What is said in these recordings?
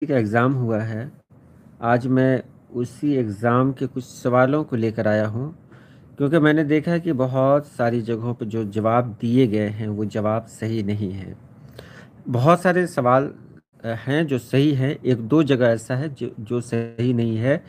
का एग्ज़ाम हुआ है। आज मैं उसी एग्ज़ाम के कुछ सवालों को लेकर आया हूँ, क्योंकि मैंने देखा है कि बहुत सारी जगहों पे जो जवाब दिए गए हैं, वो जवाब सही नहीं हैं। बहुत सारे सवाल हैं जो सही हैं, 1-2 जगह ऐसा है जो सही नहीं है।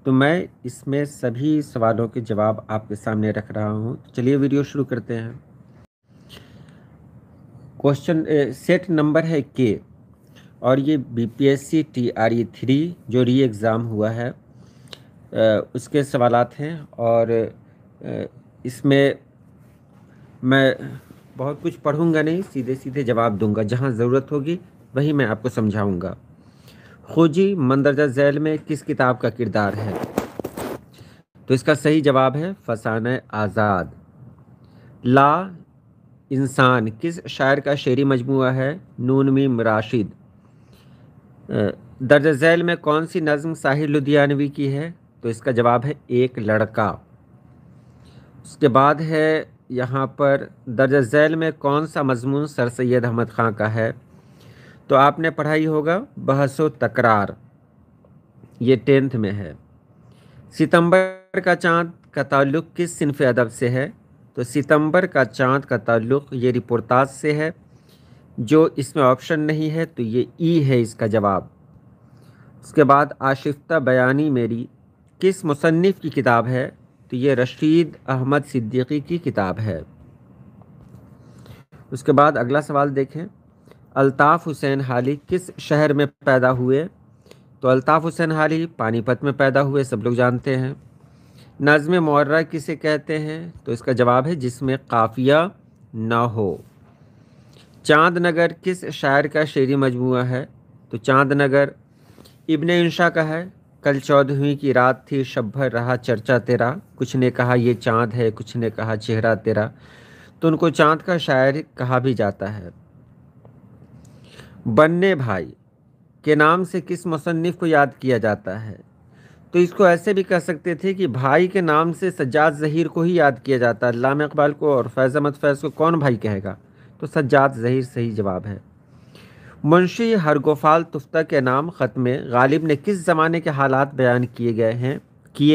तो मैं इसमें सभी सवालों के जवाब आपके सामने रख रहा हूँ। चलिए वीडियो शुरू करते हैं। क्वेश्चन सेट नंबर है के और ये बीपीएससी टीआरई 3 जो री एग्ज़ाम हुआ है उसके सवालात हैं। और इसमें मैं बहुत कुछ पढ़ूंगा नहीं, सीधे सीधे जवाब दूंगा। जहां ज़रूरत होगी वही मैं आपको समझाऊंगा। खोजी मंदरजा झैल में किस किताब का किरदार है? तो इसका सही जवाब है फसाना आज़ाद। ला इंसान किस शायर का शेरी मजमूआ है? नून मीम राशिद। दर्ज झैल में कौन सी नज़्म साहिर लुधियानवी की है? तो इसका जवाब है एक लड़का। उसके बाद है यहाँ पर दर्ज झैल में कौन सा मजमून सर सैयद अहमद ख़ां का है? तो आपने पढ़ाई होगा बहसो तकरार, ये 10th में है। सितंबर का चाँद का ताल्लुक़ किस सिनफ़ अदब से है? तो सितंबर का चाँद का ताल्लुक़ ये रिपोर्टाज से है। जो इसमें ऑप्शन नहीं है तो ये ई है इसका जवाब। उसके बाद आशिफ्ता बयानी मेरी किस मुसन्निफ़ की किताब है? तो ये रशीद अहमद सिद्दीकी की किताब है। उसके बाद अगला सवाल देखें। अल्ताफ़ हुसैन हाली किस शहर में पैदा हुए? तो अल्ताफ़ हुसैन हाली पानीपत में पैदा हुए, सब लोग जानते हैं। नज़्म मुअर्रा किसे कहते हैं? तो इसका जवाब है जिसमें काफ़िया ना हो। चाँदनगर किस शायर का शेरी मजमूआ है? तो चाँदनगर इब्ने इंशा का है। कल 14वीं की रात थी, शब भर रहा चर्चा तेरा, कुछ ने कहा ये चाँद है, कुछ ने कहा चेहरा तेरा। तो उनको चाँद का शायर कहा भी जाता है। बन्ने भाई के नाम से किस मुसन्निफ़ को याद किया जाता है? तो इसको ऐसे भी कह सकते थे कि भाई के नाम से सज्जाद ज़हीर को ही याद किया जाता है। अल्लामा इक़बाल को और फैज़ अहमद फैज़ को कौन भाई कहेगा? तो सज्जाद ज़हीर सही जवाब है। मुंशी हरगोपाल तुफ्ता के नाम ख़त में गालिब ने किस ज़माने के हालात बयान किए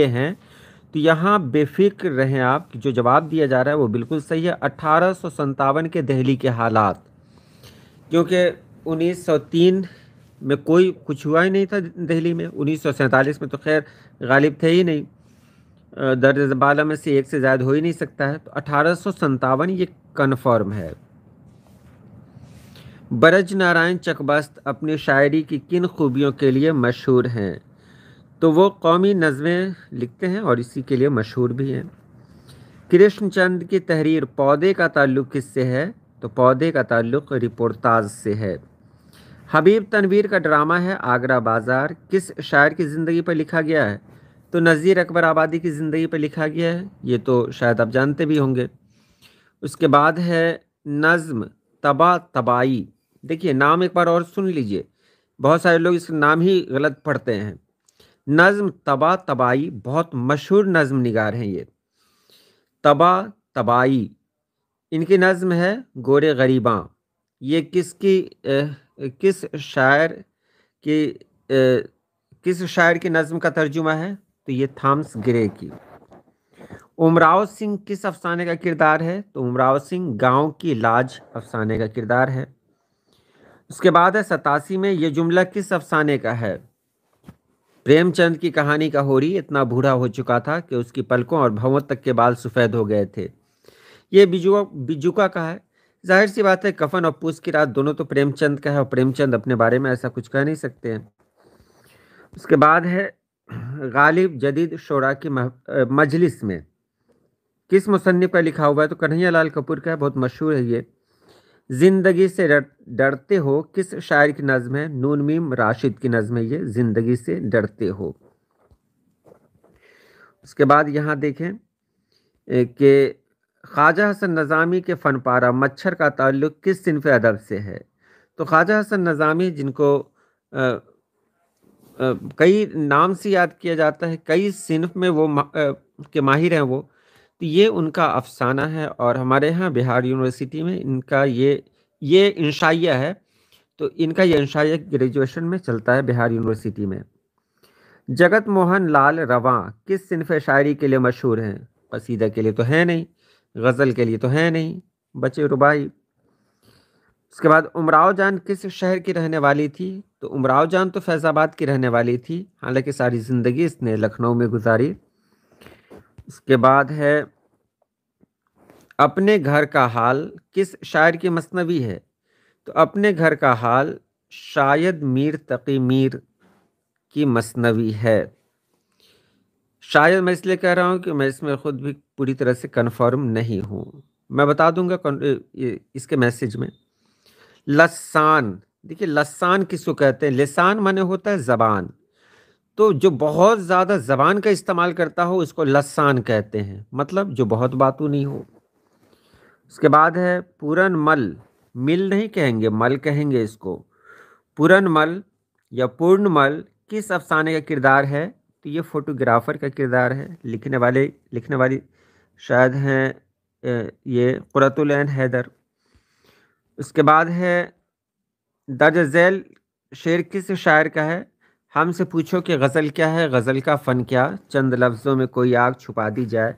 हैं? तो यहाँ बेफिक्र रहें आप, जो जवाब दिया जा रहा है वो बिल्कुल सही है। 1857 के दिल्ली के हालात, क्योंकि 1903 में कोई कुछ हुआ ही नहीं था दिल्ली में। 1947 में तो खैर गालिब थे ही नहीं, दर्ज बाला में से एक से ज़्यादा हो ही नहीं सकता है। तो 1857 ये कन्फर्म है। बरज नारायण चकबस्त अपनी शायरी की किन खूबियों के लिए मशहूर हैं? तो वो कौमी नज़में लिखते हैं और इसी के लिए मशहूर भी हैं। कृष्णचंद की तहरीर पौधे का ताल्लुक़ किससे है? तो पौधे का ताल्लुक़ रिपोर्टाज से है। हबीब तनवीर का ड्रामा है आगरा बाज़ार किस शायर की ज़िंदगी पर लिखा गया है? तो नज़ीर अकबर आबादी की ज़िंदगी पर लिखा गया है। ये तो शायद आप जानते भी होंगे। उसके बाद है नज़्म तबा तबाई। देखिए नाम एक बार और सुन लीजिए, बहुत सारे लोग इसका नाम ही गलत पढ़ते हैं। नज़्म तबा तबाई बहुत मशहूर नज़्म निगार हैं ये। तबा तबाई इनकी नज़्म है गोरे गरीबां। ये किस शायर की नज़्म का तर्जुमा है? तो ये थॉमस ग्रे की। उमराव सिंह किस अफसाने का किरदार है? तो उमराव सिंह गांव की लाज अफसाने का किरदार है। उसके बाद है 87 में ये जुमला किस अफसाने का है? प्रेमचंद की कहानी का होरी इतना बूढ़ा हो चुका था कि उसकी पलकों और भौं तक के बाल सफ़ेद हो गए थे। ये बिजुका का है। जाहिर सी बात है कफन और पूस की रात दोनों तो प्रेमचंद का है, और प्रेमचंद अपने बारे में ऐसा कुछ कह नहीं सकते हैं। उसके बाद है गालिब जदीद शोरा की मजलिस में किस मुसन्निफ का लिखा हुआ है? तो कन्हैया लाल कपूर का है, बहुत मशहूर है ये। जिंदगी से डरते हो किस शायर की नज़्म है? नून मीम राशिद की नज़्म है ये, जिंदगी से डरते हो। उसके बाद यहाँ देखें कि ख्वाजा हसन नज़ामी के फ़न पारा मच्छर का ताल्लुक़ किस सिनफ़ अदब से है? तो ख्वाजा हसन नज़ामी जिनको कई नाम से याद किया जाता है, कई सिनफ में वो के माहिर हैं वो, तो ये उनका अफसाना है। और हमारे यहाँ बिहार यूनिवर्सिटी में इनका ये इंशाइया है तो इनका ये अंशाया ग्रेजुएशन में चलता है बिहार यूनिवर्सिटी में। जगत मोहन लाल रवां किस सिन्फ शायरी के लिए मशहूर हैं? कसीदा के लिए तो है नहीं, गज़ल के लिए तो है नहीं, बचे रुबाई। उसके बाद उमराव जान किस शहर की रहने वाली थी? तो उमराव जान तो फैज़ाबाद की रहने वाली थी, हालांकि सारी ज़िंदगी इसने लखनऊ में गुजारी। उसके बाद है अपने घर का हाल किस शायर की मसनवी है? तो अपने घर का हाल शायद मीर तकी मीर की मसनवी है। शायद मैं इसलिए कह रहा हूँ कि मैं इसमें खुद भी पूरी तरह से कन्फर्म नहीं हूँ। मैं बता दूंगा इसके मैसेज में। लसान, देखिए लसान किसको कहते हैं? लिसान माने होता है ज़बान, तो जो बहुत ज़्यादा ज़बान का इस्तेमाल करता हो उसको लसान कहते हैं, मतलब जो बहुत बातू नहीं हो। उसके बाद है पूरन मल, मिल नहीं कहेंगे मल कहेंगे इसको। पूरन मल या पूर्णमल किस अफसाने का किरदार है? तो ये फोटोग्राफर का किरदार है। लिखने वाली शायद हैं ये कुरतुल ऐन हैदर। उसके बाद है दर्ज झैल शेर किस शायर का है? हमसे पूछो कि गज़ल क्या है, गज़ल का फ़न क्या, चंद लफ्ज़ों में कोई आग छुपा दी जाए,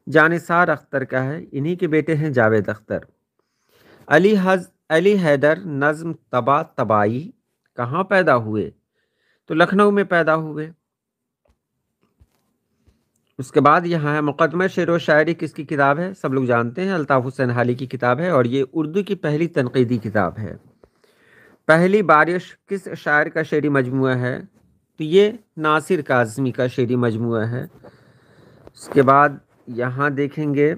जानिसार अख्तर का है। इन्हीं के बेटे हैं जावेद अख्तर। अली हैदर नज़्म तबा तबाई कहाँ पैदा हुए? तो लखनऊ में पैदा हुए। उसके बाद यहाँ है मुकदमा शेर व शायरी किसकी किताब है? सब लोग जानते हैं अल्ताफ़ हुसैन हाली की किताब है, और ये उर्दू की पहली तनकीदी किताब है। पहली बारिश किस शायर का शेरी मजमुआ है? तो ये नासिर काज़मी का शेरी मजमुआ है। उसके बाद यहाँ देखेंगे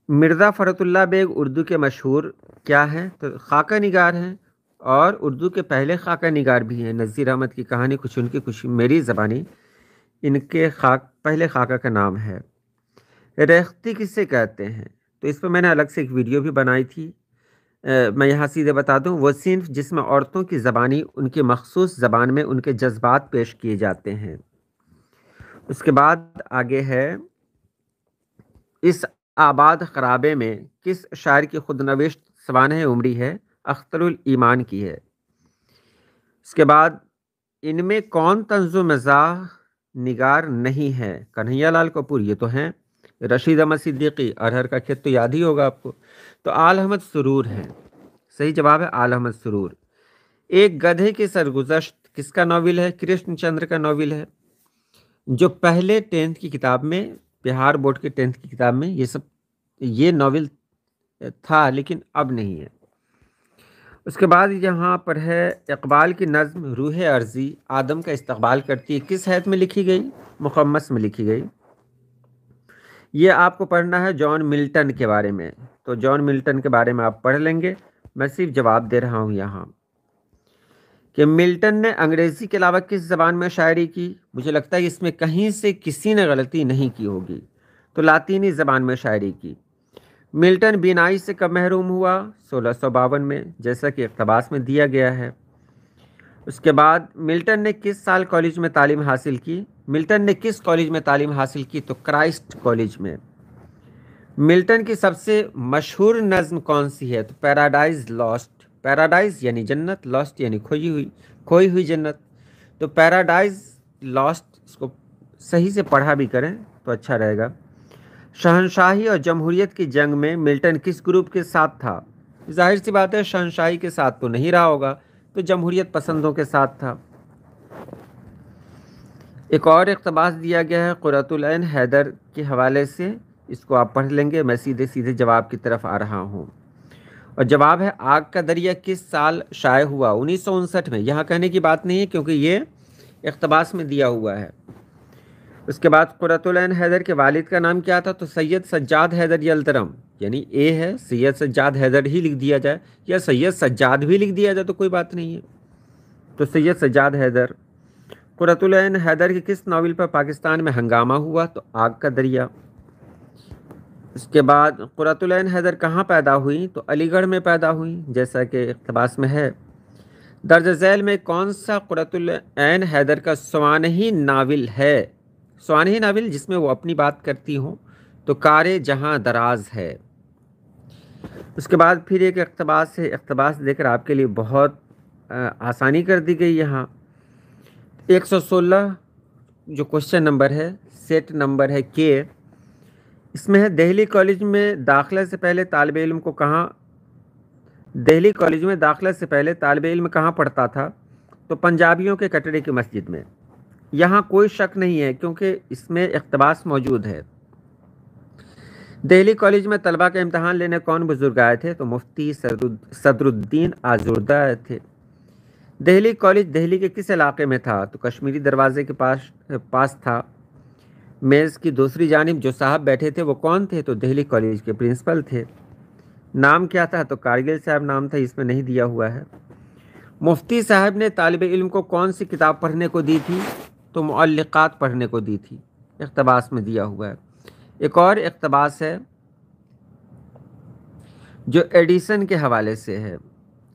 मिर्ज़ा फ़रतुल्ला बेग उर्दू के मशहूर क्या हैं? तो खाका निगार हैं, और उर्दू के पहले खाका निगार भी हैं। नज़ीर अहमद की कहानी कुछ उनकी कुछ मेरी ज़बानी, इनके पहले खाका का नाम है। रेख्ती किसे कहते हैं? तो इस पर मैंने अलग से एक वीडियो भी बनाई थी। मैं यहाँ सीधे बता दूँ, वो सिर्फ जिसमें औरतों की ज़बानी उनकी मखसूस ज़बान में उनके जज्बात पेश किए जाते हैं। उसके बाद आगे है इस आबाद खराबे में किस शायर की खुदनविश्त सवानह उमरी है? अख्तरुल ईमान की है। इसके बाद इनमें कौन तंज़ो मज़ाह निगार नहीं है? कन्हैया लाल कपूर, ये तो हैं। रशीद अहमद सिद्दीकी, अरहर का खेत तो याद ही होगा आपको। तो आल अहमद सुरूर हैं। सही जवाब है आल अहमद सुरूर। एक गधे की सरगुज़श्त किसका नावल है? कृष्णचंद्र का नावल है, जो पहले 10th की किताब में, बिहार बोर्ड के 10th की किताब में ये नावल था, लेकिन अब नहीं है। उसके बाद यहाँ पर है इकबाल की नज़्म रूह अर्ज़ी आदम का इस्तक़बाल करती है किस हैत में लिखी गई? मुक़म्मस में लिखी गई। ये आपको पढ़ना है जॉन मिल्टन के बारे में, तो जॉन मिल्टन के बारे में आप पढ़ लेंगे। मैं सिर्फ जवाब दे रहा हूँ यहाँ कि मिल्टन ने अंग्रेज़ी के अलावा किस ज़बान में शायरी की? मुझे लगता है इसमें कहीं से किसी ने गलती नहीं की होगी, तो लातीनी ज़बान में शायरी की। मिल्टन बीनाई से कब महरूम हुआ? 1652 में, जैसा कि इक़्तिबास में दिया गया है। उसके बाद मिल्टन ने किस साल कॉलेज में तालीम हासिल की? मिल्टन ने किस कॉलेज में तालीम हासिल की? तो क्राइस्ट कॉलेज में। मिल्टन की सबसे मशहूर नज़्म कौन सी है? तो पैराडाइज लॉस्ट। पैराडाइज यानी जन्नत, लॉस्ट यानी खोई हुई जन्नत। तो पैराडाइज लॉस्ट, इसको सही से पढ़ा भी करें तो अच्छा रहेगा। शहनशाही और जमहूरियत की जंग में मिल्टन किस ग्रुप के साथ था? जाहिर सी बात है शहनशाही के साथ तो नहीं रहा होगा, तो जमहूरियत पसंदों के साथ था। एक और इक़्तिबास दिया गया है कुरतुल ऐन हैदर के हवाले से, इसको आप पढ़ लेंगे। मैं सीधे सीधे जवाब की तरफ आ रहा हूँ, और जवाब है आग का दरिया किस साल शाये हुआ? 1959 में। यहाँ कहने की बात नहीं है क्योंकि ये इक़्तिबास में दिया हुआ है। उसके बाद कुरतुल ऐन हैदर के वालिद का नाम क्या था? तो सैयद सज्जाद हैदर यल्तरम, यानी ए है, सैयद सज्जाद हैदर ही लिख दिया जाए या सैयद सज्जाद भी लिख दिया जाए तो कोई बात नहीं है। तो सैयद सज्जाद हैदर। कुरतुल ऐन हैदर के किस नावल पर पाकिस्तान में हंगामा हुआ? तो आग का दरिया। उसके बाद कुरतुल ऐन हैदर कहाँ पैदा हुई? तो अलीगढ़ में पैदा हुई, जैसा कि इक़्तिबास में है। दर्ज झैल में कौन सा कुरतुल ऐन हैदर का स्वानही नावल है? स्वानही नावल जिसमें वो अपनी बात करती हों, तो कारे जहाँ दराज है। उसके बाद फिर एक इक़्तिबास है, इक़्तिबास देकर आपके लिए बहुत आसानी कर दी गई यहाँ। 116 जो क्वेश्चन नंबर है, सेट नंबर है के, इसमें है दिल्ली कॉलेज में दाखिला से पहले तालिब इल्म को कहाँ, दिल्ली कॉलेज में दाखिला से पहले तालिब इल्म कहाँ पढ़ता था? तो पंजाबियों के कटरे की मस्जिद में। यहाँ कोई शक नहीं है क्योंकि इसमें इक़्तिबास मौजूद है। दिल्ली कॉलेज में तलबा का इम्तहान लेने कौन बुजुर्ग आए थे? तो मुफ्ती सदरुद्दीन आज़ुर्दा आए थे। दिल्ली कॉलेज दिल्ली के किस इलाके में था? तो कश्मीरी दरवाजे के पास था। मेज़ की दूसरी जानिब जो साहब बैठे थे वो कौन थे? तो दिल्ली कॉलेज के प्रिंसिपल थे। नाम क्या था? तो कारगिल साहब नाम था, इसमें नहीं दिया हुआ है। मुफ्ती साहब ने तालिब इल्म को कौन सी किताब पढ़ने को दी थी? तो मुअल्लिक़ात पढ़ने को दी थी, इक़्तिबास में दिया हुआ है। एक और इक़्तिबास है जो एडिसन के हवाले से है।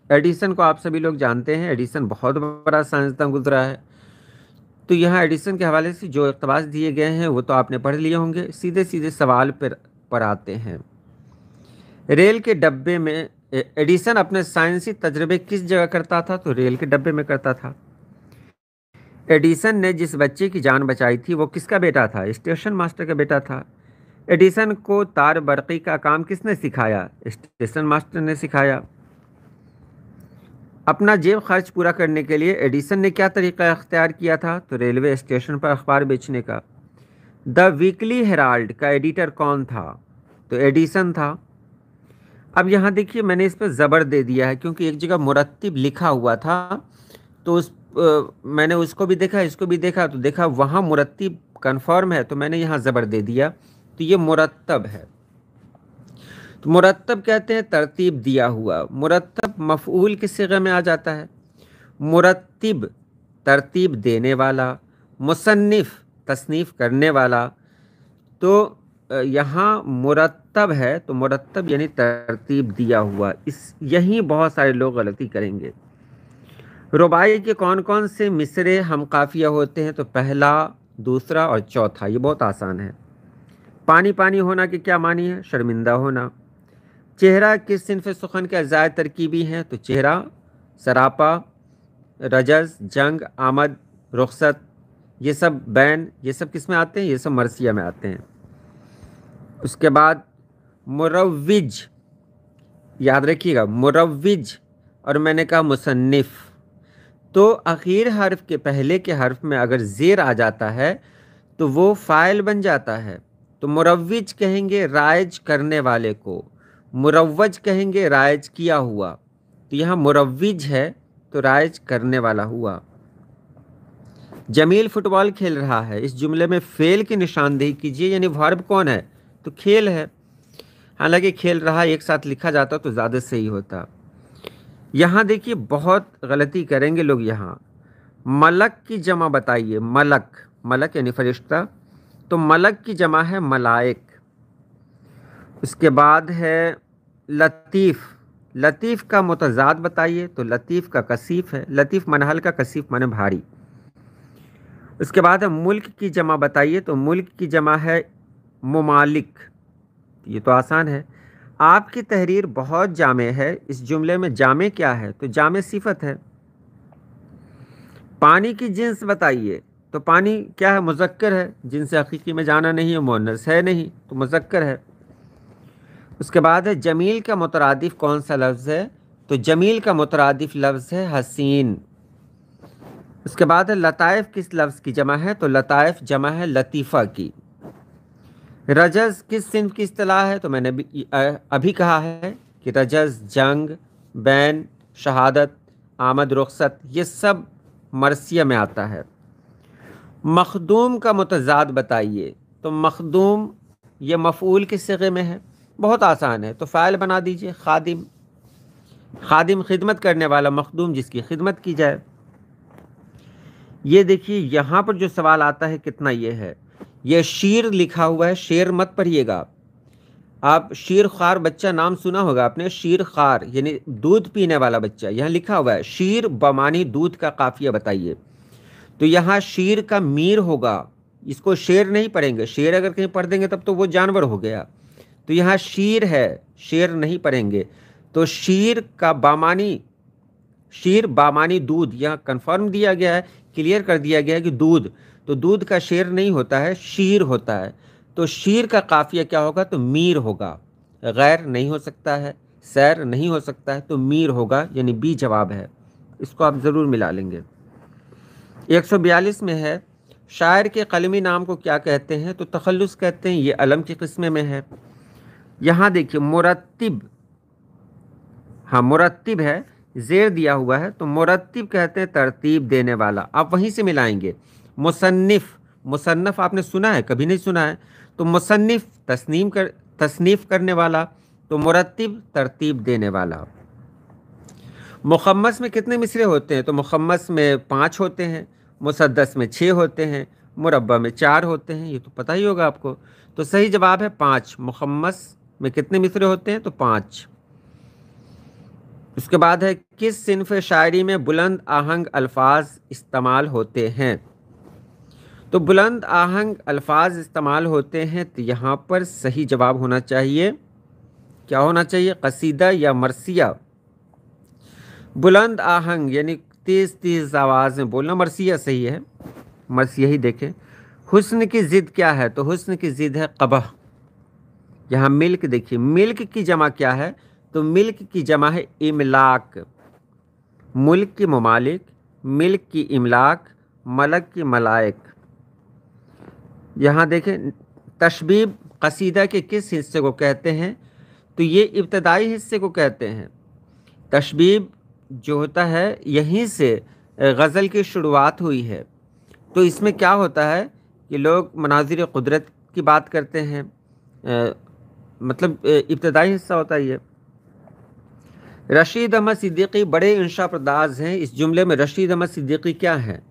एडिसन को आप सभी लोग जानते हैं, एडिसन बहुत बड़ा साइंसदान गुजरा है। तो यहाँ एडिसन के हवाले से जो इक़्तिबास दिए गए हैं वो तो आपने पढ़ लिए होंगे। सीधे सीधे सवाल पर आते हैं। रेल के डब्बे में एडिसन अपने साइंसी तजर्बे किस जगह करता था? तो रेल के डब्बे में करता था। एडिसन ने जिस बच्चे की जान बचाई थी वो किसका बेटा था? स्टेशन मास्टर का बेटा था। एडिसन को तार बरक़ी का काम किसने सिखाया? स्टेशन मास्टर ने सिखाया। अपना जेब खर्च पूरा करने के लिए एडिसन ने क्या तरीका अख्तियार किया था? तो रेलवे स्टेशन पर अखबार बेचने का। द वीकली हेराल्ड का एडिटर कौन था? तो एडिसन था। अब यहाँ देखिए मैंने इस पर ज़बर दे दिया है क्योंकि एक जगह मुरत्तिब लिखा हुआ था, तो मैंने उसको भी देखा, इसको भी देखा, तो देखा वहाँ मुरत्तिब कन्फर्म है, तो मैंने यहाँ ज़बर दे दिया। तो ये मुरत्तब है। तो मुरत्तब कहते हैं तरतीब दिया हुआ। मुरत्तब मफ़ऊल के सिग़े में आ जाता है। मुरत्तिब तरतीब देने वाला, मुसन्निफ़ तसनीफ़ करने वाला। तो यहाँ मुरत्तब है, तो मुरत्तब यानी तरतीब दिया हुआ। यहीं बहुत सारे लोग गलती करेंगे। रुबाई के कौन कौन से मिसरे हम काफ़िया होते हैं? तो पहला, दूसरा और चौथा। ये बहुत आसान है। पानी पानी होना के क्या मानी है? शर्मिंदा होना। चेहरा किस सिन्फ़ सुखन के अज़ाय तरकीबी हैं? तो चेहरा, सरापा, रजज़, जंग, आमद, रुखसत, ये सब बैन, ये सब किस में आते हैं? ये सब मरसिया में आते हैं। उसके बाद मुरव्विज, याद रखिएगा मुरव्विज, और मैंने कहा मुसन्निफ़। तो आखिर हर्फ के पहले के हर्फ में अगर ज़ेर आ जाता है तो वो फ़ाइल बन जाता है। तो मुरव्विज कहेंगे राइज करने वाले को, मुरव्वज कहेंगे राइज किया हुआ। तो यहाँ मुरव्विज है तो राइज करने वाला हुआ। जमील फुटबॉल खेल रहा है, इस जुमले में फ़ेल की निशानदेही कीजिए, यानी वर्ब कौन है? तो खेल है। हालांकि खेल रहा एक साथ लिखा जाता तो ज़्यादा सही होता। यहाँ देखिए बहुत गलती करेंगे लोग। यहाँ मलक की जमा बताइए। मलक, मलक यानी फरिश्ता, तो मलक की जमा है मलाइक। उसके बाद है लतीफ़, लतीफ़ का मुतज़ाद बताइए। तो लतीफ़ का कसीफ़ है। लतीफ़ मन हल्का, कसीफ़ मन भारी। उसके बाद है मुल्क की जमा बताइए। तो मुल्क की जमा है मुमालिक। ये तो आसान है। आपकी तहरीर बहुत जामे है, इस जुमले में जामे क्या है? तो जामे सिफत है। पानी की जिन्स बताइए। तो पानी क्या है? मुज़क्कर है, जिन्स हकीकी में जाना नहीं है, मुअन्नस है नहीं, तो मुज़क्कर है। उसके बाद है जमील का मुतरादिफ कौन सा लफ्ज़ है? तो जमील का मुतरादिफ लफ्ज़ है हसीन। उसके बाद है लताइफ़ किस लफ्ज़ की जमा है? तो लताइफ़ जमा है लतीफ़ा की। रजज़ किस सिन्फ की इस्तिलाह है? तो मैंने अभी कहा है कि रजज़ जंग, बैन, शहादत, आमद, रुखसत, ये सब मरसिया में आता है। मखदूम का मुतज़ाद बताइए। तो मखदूम ये मफ़ऊल के सिग़े में है, बहुत आसान है। तो फ़ाइल बना दीजिए खादिम। खादिम खिदमत करने वाला, मखदूम जिसकी खिदमत की जाए। ये देखिए यहाँ पर जो सवाल आता है कितना ये है, ये शीर लिखा हुआ है, शेर मत पढ़िएगा आप। शीर खार बच्चा नाम सुना होगा आपने, शीर खार यानी दूध पीने वाला बच्चा। यहाँ लिखा हुआ है शीर बमानी दूध का काफिया बताइए। तो यहाँ शीर का मीर होगा, इसको शेर नहीं पढ़ेंगे। शेर अगर कहीं पढ़ देंगे तब तो वो जानवर हो गया। तो यहाँ शीर है, शेर नहीं पढ़ेंगे। तो शीर बामानी दूध, यहाँ कन्फर्म दिया गया है, क्लियर कर दिया गया है कि दूध, तो दूध का शेर नहीं होता है, शीर होता है। तो शीर का काफिया क्या होगा? तो मीर होगा। गैर नहीं हो सकता है, सैर नहीं हो सकता है, तो मीर होगा, यानी बी जवाब है। इसको आप ज़रूर मिला लेंगे। 142 में है, शायर के कलमी नाम को क्या कहते हैं? तो तखल्लुस कहते हैं, ये अलम की किस्म में है। यहाँ देखिए मुरत्तिब, हाँ मुरत्तिब है, जेर दिया हुआ है, तो मुरत्तिब कहते हैं तरतीब देने वाला। आप वहीं से मिलाएंगे। मुसन्निफ, मुसन्नफ आपने सुना है? कभी नहीं सुना है। तो मुसन्निफ तसनीफ करने वाला, तो मुरत्तिब तरतीब देने वाला। मुखम्मस में कितने मिसरे होते हैं? तो मुखम्मस में 5 होते हैं, मुसद्दस में 6 होते हैं, मुरब्बा में 4 होते हैं, ये तो पता ही होगा आपको। तो सही जवाब है 5। मुखम्मस में कितने मिसरे होते हैं? तो 5। उसके बाद है, किस सिन्फ शायरी में बुलंद आहंग अल्फाज इस्तेमाल होते हैं? तो बुलंद आहंग अल्फाज इस्तेमाल होते हैं, तो यहाँ पर सही जवाब होना चाहिए, क्या होना चाहिए? कसीदा या मरसिया। बुलंद आहंग यानी तेज़ तेज़ आवाज़ में बोलना, मरसिया सही है, मरसिया ही देखें। हुस्न की ज़िद क्या है? तो हुस्न की ज़िद है कबह। यहाँ मिल्क देखिए, मिल्क की जमा क्या है? तो मिल्क की जमा है इमलाक। मुल्क की ममालिक, मिल्क की इमलाक, मलक की मलाइक। यहाँ देखें, तशबीब कसीदा के किस हिस्से को कहते हैं? तो ये इब्तदाई हिस्से को कहते हैं। तशबीब जो होता है, यहीं से गज़ल की शुरुआत हुई है। तो इसमें क्या होता है कि लोग मनाजिर कुदरत की बात करते हैं, मतलब इब्तदाई हिस्सा होता है ये। रशीद अहमद सिद्दीकी बड़े इंशा पर्दाज हैं, इस जुमले में रशीद अहमद सिद्दीकी क्या है?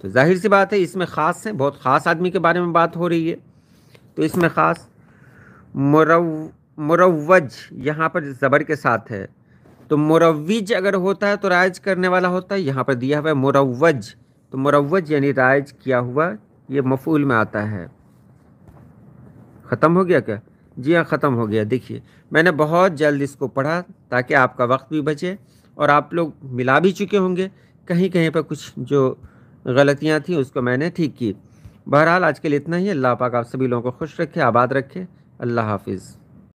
तो जाहिर सी बात है इसमें ख़ास है, बहुत ख़ास आदमी के बारे में बात हो रही है, तो इसमें ख़ास। मुरव्वज यहाँ पर ज़बर के साथ है, तो मुरव्विज अगर होता है तो राइज करने वाला होता है, यहाँ पर दिया हुआ है मुरव्वज, तो मुरव्वज यानी राइज किया हुआ, ये मफूल में आता है। ख़त्म हो गया क्या? जी हाँ, ख़त्म हो गया। देखिए मैंने बहुत जल्द इसको पढ़ा ताकि आपका वक्त भी बचे, और आप लोग मिला भी चुके होंगे, कहीं कहीं पर कुछ जो गलतियाँ थी उसको मैंने ठीक की। बहरहाल आज के लिए इतना ही। अल्लाह पाक आप सभी लोगों को खुश रखे, आबाद रखे। अल्लाह हाफिज़।